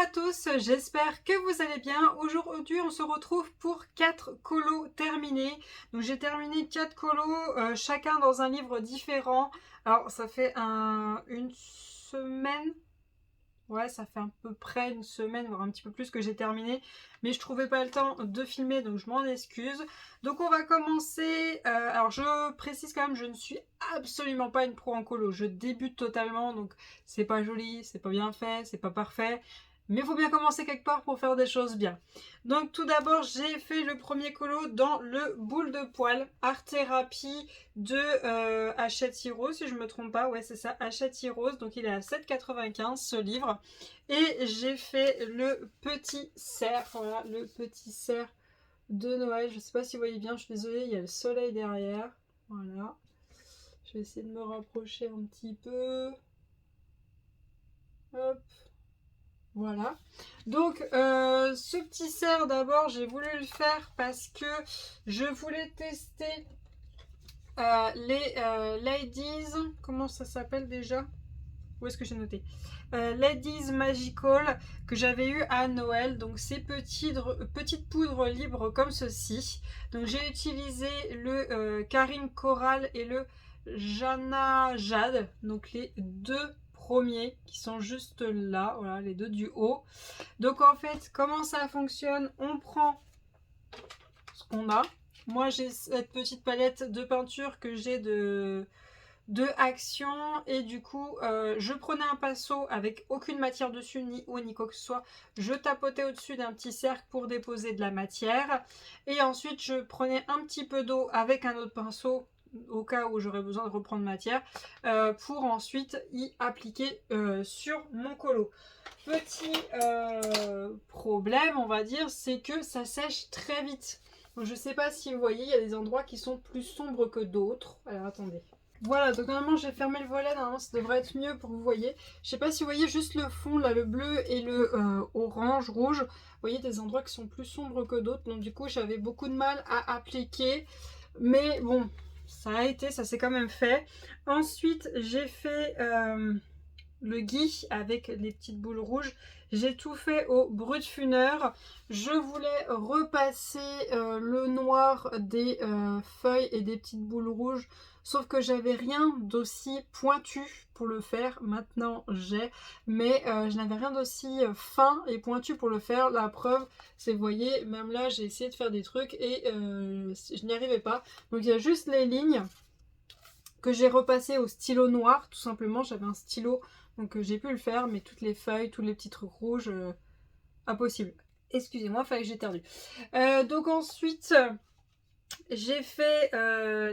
à tous, j'espère que vous allez bien. Aujourd'hui on se retrouve pour 4 colos terminés. Donc j'ai terminé 4 colos, chacun dans un livre différent. Alors ça fait une semaine. Ouais, ça fait à peu près une semaine, voire un petit peu plus que j'ai terminé. Mais je trouvais pas le temps de filmer, donc je m'en excuse. Donc on va commencer. Alors je précise quand même, je ne suis absolument pas une pro en colo. Je débute totalement, donc c'est pas joli, c'est pas bien fait, c'est pas parfait. Mais il faut bien commencer quelque part pour faire des choses bien. Donc tout d'abord, j'ai fait le premier colo dans le boule de poil Art Thérapie de Hachette Heroes, si je me trompe pas. Ouais, c'est ça, Hachette Heroes. Donc il est à 7,95 ce livre. Et j'ai fait le petit cerf. Voilà, le petit cerf de Noël. Je sais pas si vous voyez bien, je suis désolée, il y a le soleil derrière. Voilà. Je vais essayer de me rapprocher un petit peu. Hop. Voilà. Donc, ce petit cerf, d'abord, j'ai voulu le faire parce que je voulais tester les Ladies. Comment ça s'appelle déjà? Où est-ce que j'ai noté? Ladies Magical que j'avais eu à Noël. Donc, ces petites poudres libres comme ceci. Donc, j'ai utilisé le Karim Coral et le Jana Jade. Donc, les deux premiers qui sont juste là, voilà, les deux du haut. Donc en fait, comment ça fonctionne? On prend ce qu'on a. Moi j'ai cette petite palette de peinture que j'ai de Action, et du coup je prenais un pinceau avec aucune matière dessus, ni eau ni quoi que ce soit. Je tapotais au-dessus d'un petit cercle pour déposer de la matière, et ensuite je prenais un petit peu d'eau avec un autre pinceau au cas où j'aurais besoin de reprendre matière, pour ensuite y appliquer sur mon colo. Petit problème, on va dire, c'est que ça sèche très vite. Donc, je sais pas si vous voyez, il y a des endroits qui sont plus sombres que d'autres. Alors attendez. Voilà, donc normalement j'ai fermé le volet, normalement ça devrait être mieux pour que vous voyez. Je sais pas si vous voyez juste le fond, là, le bleu et le orange, rouge. Vous voyez des endroits qui sont plus sombres que d'autres, donc du coup j'avais beaucoup de mal à appliquer. Mais bon, ça a été, ça s'est quand même fait. Ensuite j'ai fait le gui avec les petites boules rouges. J'ai tout fait au brut-funeur. Je voulais repasser le noir des feuilles et des petites boules rouges, sauf que j'avais rien d'aussi pointu pour le faire. Maintenant j'ai, mais je n'avais rien d'aussi fin et pointu pour le faire. La preuve, c'est, vous voyez, même là j'ai essayé de faire des trucs et je n'y arrivais pas. Donc il y a juste les lignes que j'ai repassé au stylo noir, tout simplement. J'avais un stylo, donc j'ai pu le faire, mais toutes les feuilles, tous les petits trucs rouges, impossible. Excusez-moi, fallait que j'éternue. Donc ensuite, j'ai fait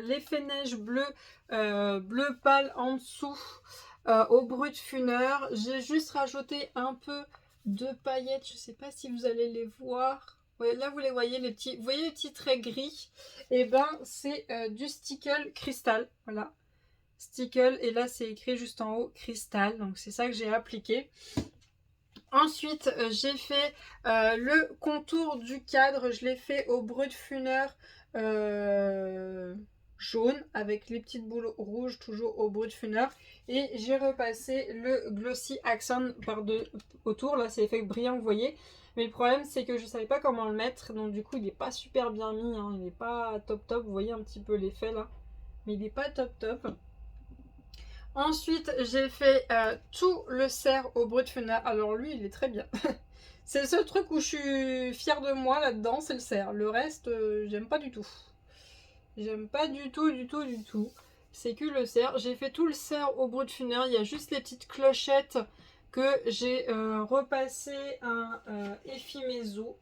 l'effet neige bleu, bleu pâle en dessous, au brut-funeur. J'ai juste rajouté un peu de paillettes, je sais pas si vous allez les voir. Ouais, là vous les voyez, les petits, vous voyez les petits traits gris, et ben c'est du stickle cristal, voilà. Stickle, et là c'est écrit juste en haut cristal, donc c'est ça que j'ai appliqué. Ensuite j'ai fait le contour du cadre, je l'ai fait au brut-funeur jaune avec les petites boules rouges toujours au brut-funeur, et j'ai repassé le glossy accent autour. Là c'est effet brillant, vous voyez, mais le problème c'est que je savais pas comment le mettre, donc du coup il est pas super bien mis, hein. Il n'est pas top top, vous voyez un petit peu l'effet là, mais il n'est pas top top. Ensuite, j'ai fait tout le cerf au brut-funeur. Alors lui, il est très bien. C'est le seul truc où je suis fière de moi là-dedans, c'est le cerf. Le reste, j'aime pas du tout. J'aime pas du tout, du tout, du tout. C'est que le cerf. J'ai fait tout le cerf au brut-funeur. Il y a juste les petites clochettes que j'ai repassé un effimeso.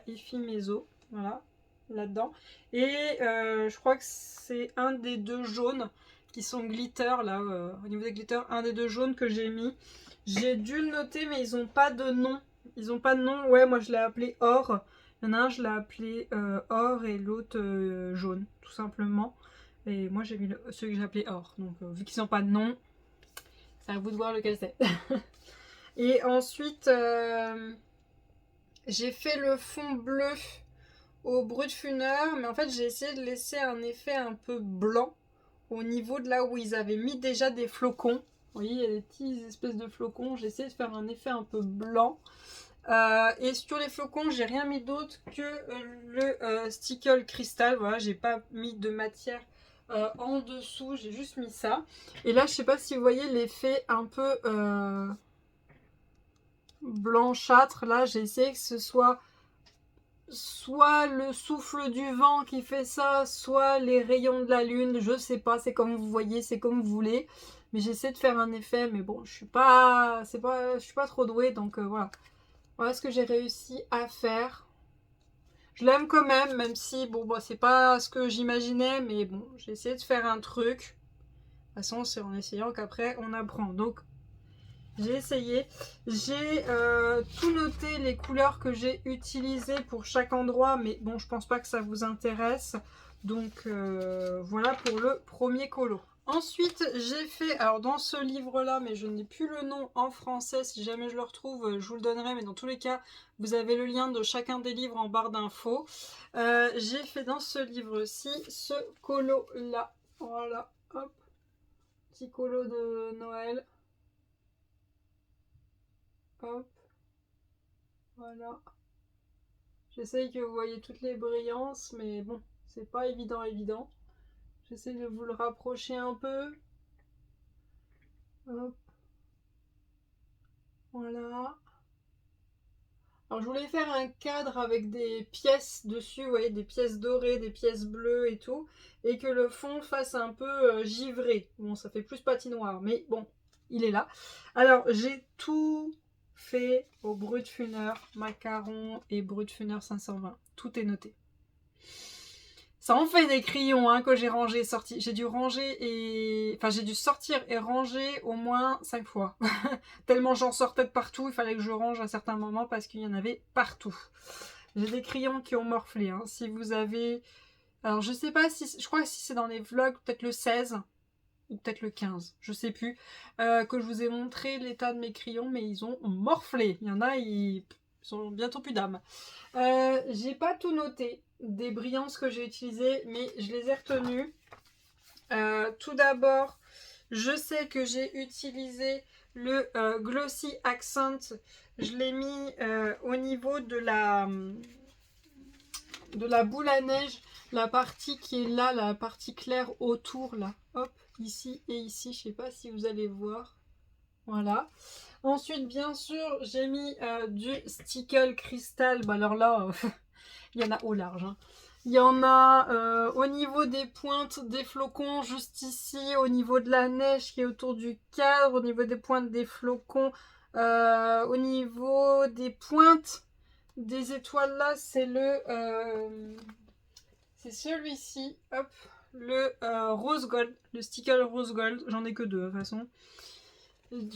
Effimeso. Voilà, là-dedans. Et je crois que c'est un des deux jaunes qui sont glitter, là, au niveau des glitters, un des deux jaunes que j'ai mis. J'ai dû le noter, mais ils n'ont pas de nom. Ils n'ont pas de nom. Ouais, moi je l'ai appelé or. Il y en a un, je l'ai appelé or, et l'autre jaune, tout simplement. Et moi j'ai mis celui que j'ai appelé or. Donc vu qu'ils n'ont pas de nom, c'est à vous de voir lequel c'est. Et ensuite, j'ai fait le fond bleu au brut-funeur, mais en fait j'ai essayé de laisser un effet un peu blanc au niveau de là où ils avaient mis déjà des flocons. Vous voyez, il y a des petits espèces de flocons. J'ai essayé de faire un effet un peu blanc. Et sur les flocons, j'ai rien mis d'autre que le stickle cristal. Voilà, j'ai pas mis de matière en dessous, j'ai juste mis ça. Et là, je sais pas si vous voyez l'effet un peu blanchâtre. Là, j'ai essayé que ce soit le souffle du vent qui fait ça, soit les rayons de la lune. Je sais pas, c'est comme vous voyez, c'est comme vous voulez. Mais j'essaie de faire un effet, mais bon, je suis pas trop douée, donc voilà. Voilà ce que j'ai réussi à faire. Je l'aime quand même, même si, bon, bah, c'est pas ce que j'imaginais, mais bon, j'ai essayé de faire un truc. De toute façon, c'est en essayant qu'après, on apprend. Donc, j'ai essayé. J'ai tout noté, les couleurs que j'ai utilisées pour chaque endroit, mais bon, je pense pas que ça vous intéresse. Donc, voilà pour le premier colo. Ensuite, j'ai fait, alors dans ce livre-là, mais je n'ai plus le nom en français, si jamais je le retrouve, je vous le donnerai, mais dans tous les cas, vous avez le lien de chacun des livres en barre d'infos. J'ai fait dans ce livre-ci, ce colo-là, voilà, hop, petit colo de Noël, hop, voilà. J'essaye que vous voyez toutes les brillances, mais bon, c'est pas évident. J'essaie de vous le rapprocher un peu. Hop. Voilà. Alors je voulais faire un cadre avec des pièces dessus, vous voyez, des pièces dorées, des pièces bleues et tout, et que le fond fasse un peu givré. Bon, ça fait plus patinoire, mais bon, il est là. Alors j'ai tout fait au Brutfuner, macaron et Brutfuner 520. Tout est noté. Ça en fait des crayons hein, que j'ai rangé, sorti. J'ai dû ranger et... Enfin, j'ai dû sortir et ranger au moins 5 fois. Tellement j'en sortais de partout, il fallait que je range à certains moments parce qu'il y en avait partout. J'ai des crayons qui ont morflé. Hein. Si vous avez... Alors, je sais pas si... Je crois que si c'est dans les vlogs, peut-être le 16 ou peut-être le 15, je sais plus, que je vous ai montré l'état de mes crayons, mais ils ont morflé. Il y en a, ils sont bientôt plus d'âme. J'ai pas tout noté des brillances que j'ai utilisées, mais je les ai retenues. Tout d'abord, je sais que j'ai utilisé le Glossy Accent. Je l'ai mis au niveau de la boule à neige, la partie qui est là, la partie claire autour, là. Hop, ici et ici. Je sais pas si vous allez voir. Voilà. Ensuite, bien sûr, j'ai mis du stickle cristal. Bah alors là, il y en a au large. Hein. Il y en a au niveau des pointes des flocons, juste ici, au niveau de la neige qui est autour du cadre, au niveau des pointes des flocons, au niveau des pointes des étoiles là, c'est c'est celui-ci, hop, le rose gold, le sticker rose gold. J'en ai que deux de toute façon.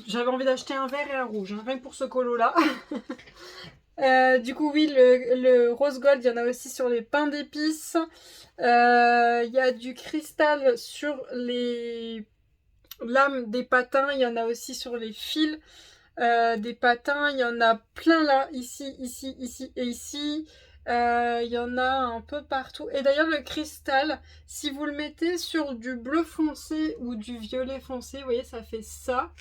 J'avais envie d'acheter un vert et un rouge, hein, rien que pour ce colo là. Du coup, oui, le rose gold, il y en a aussi sur les pains d'épices. Il y a du cristal sur les lames des patins. Il y en a aussi sur les fils des patins. Il y en a plein là, ici, ici, ici et ici. Il y en a un peu partout. Et d'ailleurs, le cristal, si vous le mettez sur du bleu foncé ou du violet foncé, vous voyez, ça fait ça.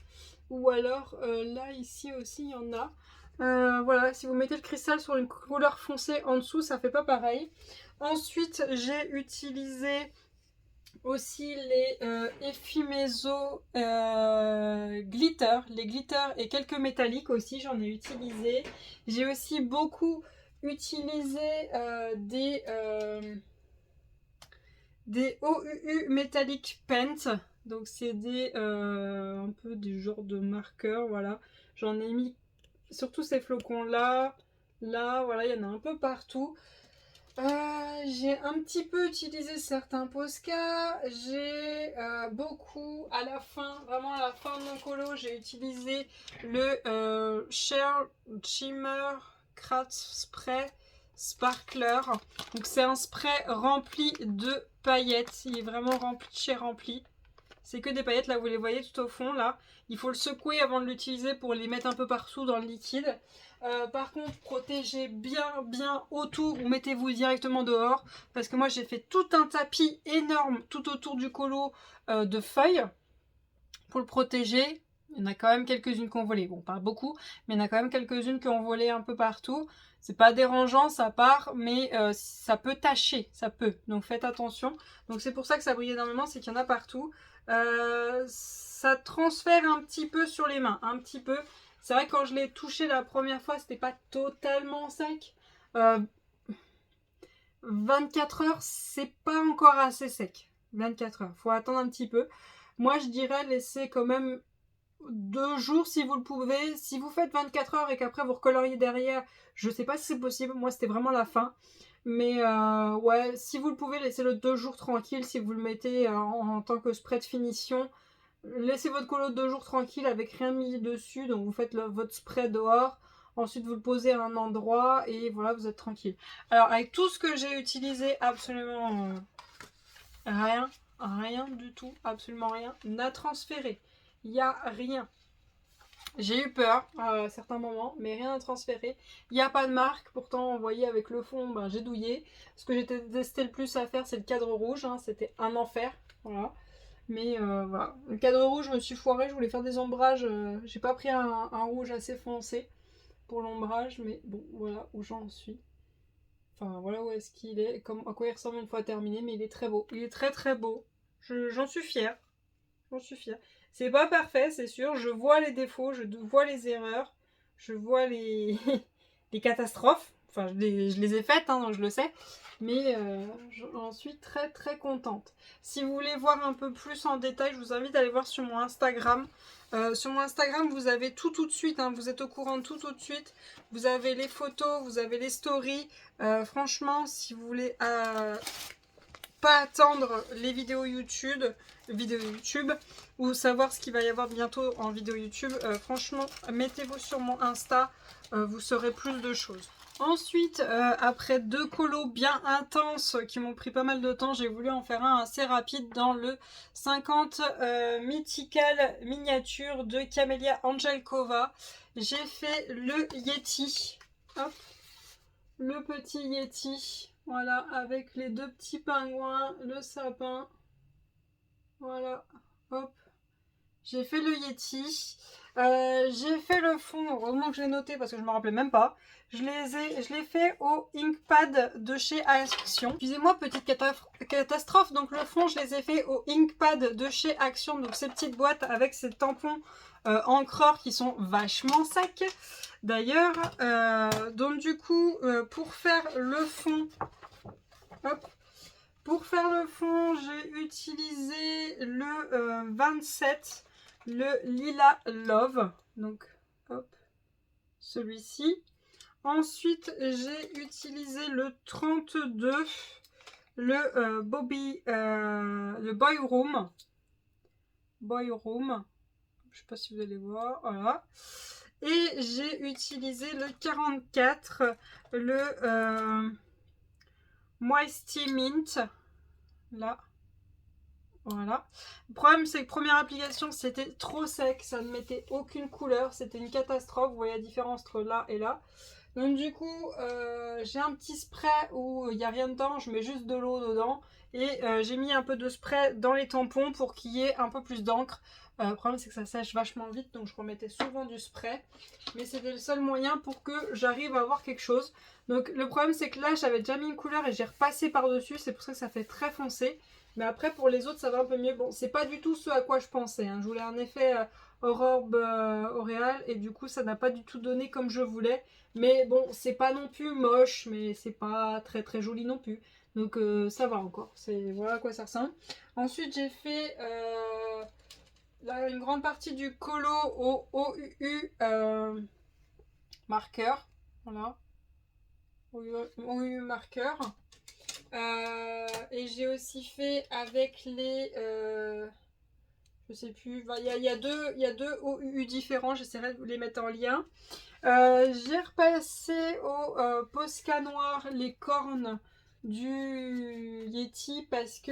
Ou alors, là, ici aussi, il y en a. Voilà, si vous mettez le cristal sur une couleur foncée en dessous, ça fait pas pareil. Ensuite, j'ai utilisé aussi les Effimeso glitter, les glitters et quelques métalliques aussi, j'en ai utilisé. J'ai aussi beaucoup utilisé des OUU Metallic Paint. Donc c'est des un peu du genre de marqueurs, voilà. J'en ai mis surtout ces flocons là, voilà, il y en a un peu partout. J'ai un petit peu utilisé certains Posca. J'ai beaucoup à la fin, vraiment à la fin de mon colo, j'ai utilisé le Sheer Shimmer Craft Spray Sparkler. Donc c'est un spray rempli de paillettes. Il est vraiment rempli de chez rempli. C'est que des paillettes, là vous les voyez tout au fond là. Il faut le secouer avant de l'utiliser pour les mettre un peu partout dans le liquide. Par contre, protégez bien autour ou mettez-vous directement dehors. Parce que moi j'ai fait tout un tapis énorme tout autour du colo de feuilles pour le protéger. Il y en a quand même quelques-unes qui ont volé. Bon, pas beaucoup, mais il y en a quand même quelques-unes qui ont volé un peu partout. C'est pas dérangeant, ça part, mais ça peut tacher, ça peut. Donc faites attention. Donc c'est pour ça que ça brille énormément, c'est qu'il y en a partout. Ça transfère un petit peu sur les mains, un petit peu. C'est vrai que quand je l'ai touché la première fois, c'était pas totalement sec. 24 heures, c'est pas encore assez sec. 24 heures, faut attendre un petit peu. Moi, je dirais laisser quand même 2 jours si vous le pouvez. Si vous faites 24 heures et qu'après vous recoloriez derrière, je sais pas si c'est possible. Moi, c'était vraiment la fin. Mais ouais, si vous le pouvez, laissez-le 2 jours tranquille. Si vous le mettez en tant que spray de finition, laissez votre colo 2 jours tranquille avec rien mis dessus. Donc vous faites votre spray dehors. Ensuite, vous le posez à un endroit et voilà, vous êtes tranquille. Alors, avec tout ce que j'ai utilisé, absolument rien du tout, absolument rien n'a transféré. Il n'y a rien. J'ai eu peur à certains moments, mais rien à transférer. Il n'y a pas de marque, pourtant, vous voyez, avec le fond, ben, j'ai douillé. Ce que j'ai testé le plus à faire, c'est le cadre rouge. Hein, c'était un enfer. Voilà. Mais voilà. Le cadre rouge, je me suis foirée, je voulais faire des ombrages. J'ai pas pris un rouge assez foncé pour l'ombrage, mais bon, voilà où j'en suis. Enfin, voilà où est-ce qu'il est, à quoi il ressemble une fois terminé, mais il est très beau. Il est très très beau. J'en suis fière. J'en suis fière. C'est pas parfait, c'est sûr. Je vois les défauts, je vois les erreurs, je vois les, les catastrophes. Enfin, je les ai faites, hein, donc je le sais. Mais j'en suis très très contente. Si vous voulez voir un peu plus en détail, je vous invite à aller voir sur mon Instagram. Sur mon Instagram, vous avez tout de suite, hein, vous êtes au courant de tout de suite. Vous avez les photos, vous avez les stories. Franchement, si vous voulez pas attendre les vidéos YouTube ou savoir ce qu'il va y avoir bientôt en vidéo YouTube, franchement, mettez-vous sur mon Insta, vous saurez plus de choses. Ensuite, après 2 colos bien intenses qui m'ont pris pas mal de temps, j'ai voulu en faire un assez rapide dans le 50 Mythical miniature de Camélia Angelkova. J'ai fait le Yeti. Hop, le petit Yeti. Voilà, avec les 2 petits pingouins, le sapin. Voilà, hop. J'ai fait le Yeti. J'ai fait le fond, heureusement que je l'ai noté parce que je ne me rappelais même pas. Je l'ai fait au Inkpad de chez Action. Excusez-moi, petite catastrophe. Donc le fond, je les ai fait au Inkpad de chez Action. Donc ces petites boîtes avec ces tampons encreurs qui sont vachement secs. D'ailleurs, donc du coup, pour faire le fond, hop, pour faire le fond, j'ai utilisé le 27, le Lila Love. Donc, hop, celui-ci. Ensuite, j'ai utilisé le 32, le Boy Room. Boy Room. Je sais pas si vous allez voir. Voilà. Et j'ai utilisé le 44, le Moisty Mint. Là. Voilà. Le problème, c'est que première application, c'était trop sec. Ça ne mettait aucune couleur. C'était une catastrophe. Vous voyez la différence entre là et là. Donc du coup, j'ai un petit spray où il n'y a rien dedans. Je mets juste de l'eau dedans. Et j'ai mis un peu de spray dans les tampons pour qu'il y ait un peu plus d'encre. Le problème, c'est que ça sèche vachement vite. Donc je remettais souvent du spray. Mais c'était le seul moyen pour que j'arrive à avoir quelque chose. Donc le problème, c'est que là, j'avais déjà mis une couleur et j'ai repassé par-dessus. C'est pour ça que ça fait très foncé. Mais après, pour les autres, ça va un peu mieux. Bon, c'est pas du tout ce à quoi je pensais. Hein. Je voulais un effet aurore auréale. Et du coup, ça n'a pas du tout donné comme je voulais. Mais bon, c'est pas non plus moche. Mais c'est pas très très joli non plus. Donc ça va encore. Voilà à quoi ça ressemble. Ensuite, j'ai fait là, une grande partie du colo au OUU marqueur. Voilà. OUU marqueur. Et j'ai aussi fait avec les je sais plus, il y a deux OUU différents, j'essaierai de vous les mettre en lien. J'ai repassé au Posca noir les cornes du Yeti parce que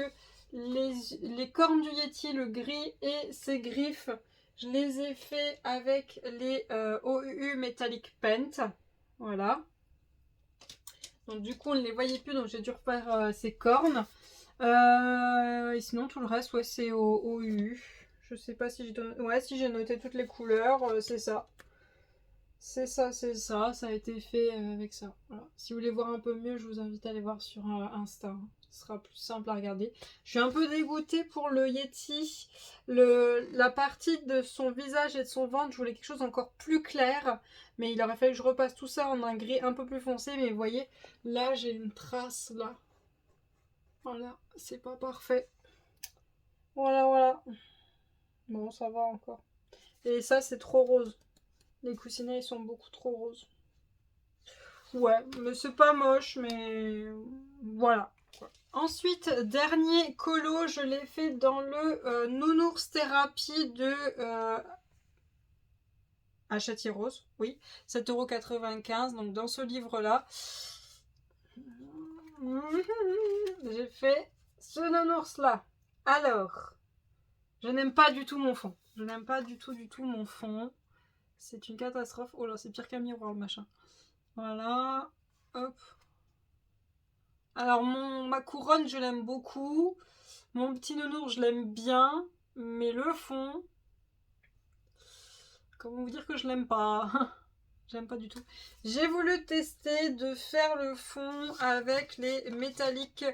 les cornes du Yeti, le gris et ses griffes, je les ai fait avec les OUU Metallic Paint. Voilà. Donc du coup on ne les voyait plus, donc j'ai dû refaire ces cornes. Et sinon tout le reste, ouais, c'est au UU. Je sais pas si je donne... Ouais, si j'ai noté toutes les couleurs, c'est ça. C'est ça, c'est ça. Ça a été fait avec ça. Voilà. Si vous voulez voir un peu mieux, je vous invite à aller voir sur Insta, hein. Ce sera plus simple à regarder. Je suis un peu dégoûtée pour le Yeti. La partie de son visage et de son ventre, je voulais quelque chose encore plus clair. Mais il aurait fallu que je repasse tout ça en un gris un peu plus foncé. Mais vous voyez, là, j'ai une trace, là. Voilà, c'est pas parfait. Voilà, voilà. Bon, ça va encore. Et ça, c'est trop rose. Les coussinets, ils sont beaucoup trop roses. Ouais, mais c'est pas moche, mais voilà. Ensuite, dernier colo, je l'ai fait dans le Nounours Thérapie de à Châtier-Rose, oui, 7,95 €. Donc dans ce livre-là, j'ai fait ce nounours-là. Alors, je n'aime pas du tout mon fond. Je n'aime pas du tout mon fond. C'est une catastrophe. Oh là, c'est pire qu'un miroir le machin. Voilà. Hop. Alors, ma couronne, je l'aime beaucoup. Mon petit nounours, je l'aime bien. Mais le fond, comment vous dire que je l'aime pas? J'aime pas du tout. J'ai voulu tester de faire le fond avec les métalliques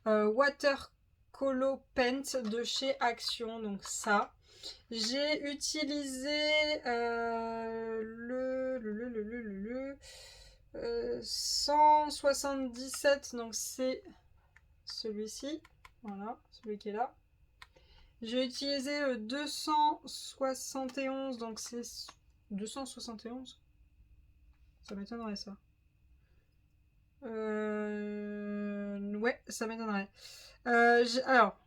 Watercolor Paint de chez Action. Donc ça. J'ai utilisé le 177, donc c'est celui-ci, voilà, celui qui est là. J'ai utilisé 271, donc c'est 271. Ça m'étonnerait ça. Ouais, ça m'étonnerait. Alors,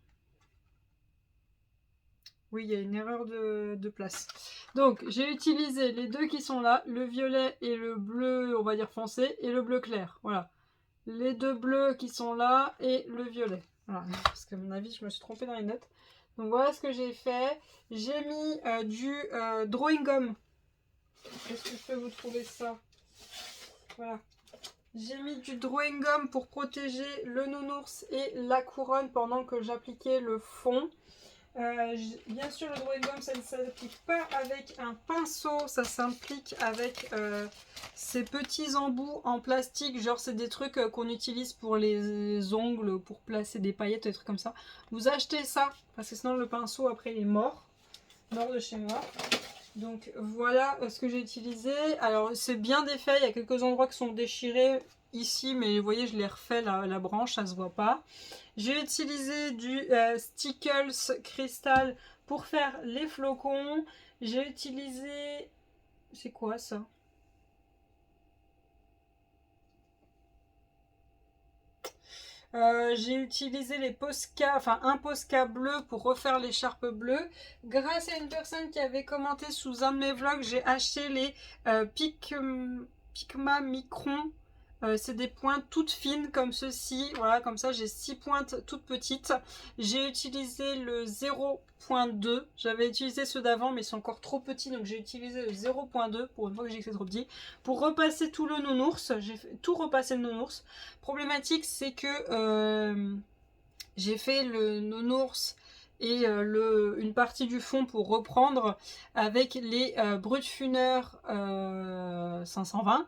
oui, il y a une erreur de place. Donc, j'ai utilisé les deux qui sont là, le violet et le bleu, on va dire foncé, et le bleu clair. Voilà. Les deux bleus qui sont là et le violet. Voilà. Parce qu'à mon avis, je me suis trompée dans les notes. Donc, voilà ce que j'ai fait. J'ai mis du drawing gum. Est-ce que je peux vous trouver ça? Voilà. J'ai mis du drawing gum pour protéger le nounours et la couronne pendant que j'appliquais le fond. Bien sûr, le drawing gum, ça ne s'applique pas avec un pinceau, ça s'implique avec ces petits embouts en plastique. Genre, c'est des trucs qu'on utilise pour les ongles, pour placer des paillettes, des trucs comme ça. Vous achetez ça, parce que sinon le pinceau, après, il est mort de chez moi. Donc voilà ce que j'ai utilisé. Alors c'est bien défait, il y a quelques endroits qui sont déchirés ici, mais vous voyez, je l'ai refait la branche, ça se voit pas. J'ai utilisé du Stickles Crystal pour faire les flocons. J'ai utilisé... C'est quoi ça? J'ai utilisé les Posca, enfin un Posca bleu pour refaire l'écharpe bleue. Grâce à une personne qui avait commenté sous un de mes vlogs, j'ai acheté les Picma Micron. C'est des pointes toutes fines comme ceci. Voilà, comme ça j'ai 6 pointes toutes petites. J'ai utilisé le 0.2. J'avais utilisé ceux d'avant, mais ils sont encore trop petits, donc j'ai utilisé le 0.2 pour une fois que j'ai que c'est trop petit. Pour repasser tout le nounours, j'ai tout repassé le nounours. Problématique, c'est que j'ai fait le nounours et une partie du fond pour reprendre avec les Brutfuner 520.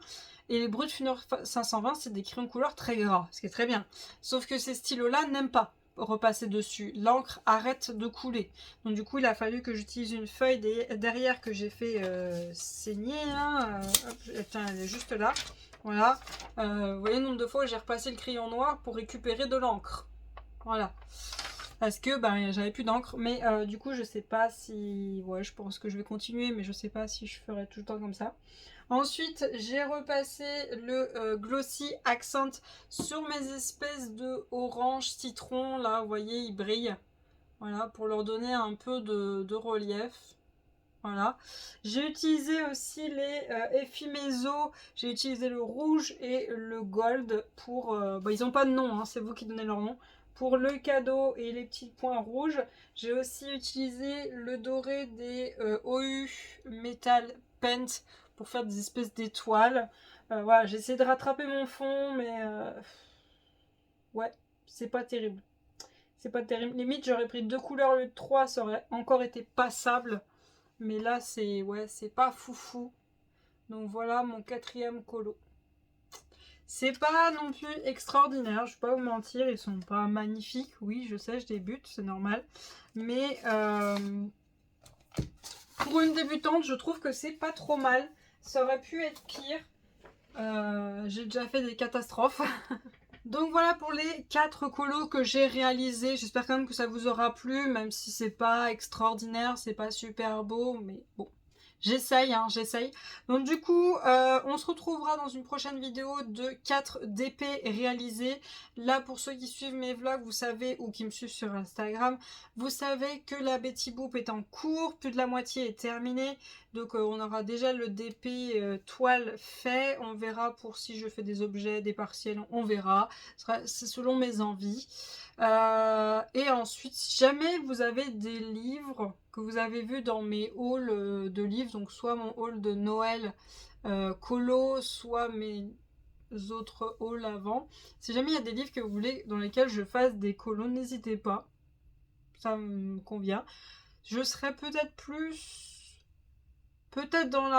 Et les Brutfuner 520, c'est des crayons couleur très gras, ce qui est très bien. Sauf que ces stylos-là n'aiment pas repasser dessus. L'encre arrête de couler. Donc du coup, il a fallu que j'utilise une feuille derrière que j'ai fait saigner. Hein. Tiens, elle est juste là. Voilà. Vous voyez le nombre de fois où j'ai repassé le crayon noir pour récupérer de l'encre. Voilà. Parce que j'avais plus d'encre. Mais du coup, je sais pas si... Ouais, je pense que je vais continuer, mais je sais pas si je ferai tout le temps comme ça. Ensuite, j'ai repassé le Glossy Accent sur mes espèces de orange citron. Là, vous voyez, ils brillent. Voilà, pour leur donner un peu de relief. Voilà. J'ai utilisé aussi les Effimeso. J'ai utilisé le rouge et le gold pour... ils n'ont pas de nom, hein, c'est vous qui donnez leur nom. Pour le cadeau et les petits points rouges, j'ai aussi utilisé le doré des OU Metal Paint pour faire des espèces d'étoiles. Voilà, j'ai essayé de rattraper mon fond, mais ouais, c'est pas terrible. c'est pas terrible. Limite, j'aurais pris 2 couleurs au lieu de 3, ça aurait encore été passable. Mais là, c'est ouais, c'est pas foufou. Donc voilà mon 4e colo. C'est pas non plus extraordinaire, je vais pas vous mentir, ils sont pas magnifiques. Oui, je sais, je débute, c'est normal. Mais pour une débutante, je trouve que c'est pas trop mal. Ça aurait pu être pire. J'ai déjà fait des catastrophes. Donc voilà pour les 4 colos que j'ai réalisés. J'espère quand même que ça vous aura plu, même si c'est pas extraordinaire, c'est pas super beau, mais bon. J'essaye, hein, j'essaye. Donc du coup, on se retrouvera dans une prochaine vidéo de 4 DP réalisés. Là, pour ceux qui suivent mes vlogs, vous savez, ou qui me suivent sur Instagram, vous savez que la Betty Boop est en cours, plus de la moitié est terminée. Donc on aura déjà le DP toile fait. On verra pour si je fais des objets, des partiels, on verra. C'est selon mes envies. Et ensuite, si jamais vous avez des livres que vous avez vus dans mes hauls de livres, donc soit mon haul de Noël colo, soit mes autres hauls avant, si jamais il y a des livres que vous voulez dans lesquels je fasse des colos, n'hésitez pas, ça me convient. Je serais peut-être dans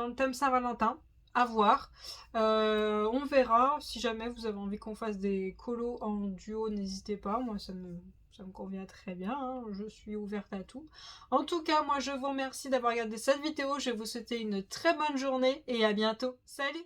le thème Saint-Valentin, à voir. On verra. Si jamais vous avez envie qu'on fasse des colos en duo, n'hésitez pas. Moi, ça me convient très bien. Hein. Je suis ouverte à tout. En tout cas, moi, je vous remercie d'avoir regardé cette vidéo. Je vais vous souhaiter une très bonne journée et à bientôt. Salut!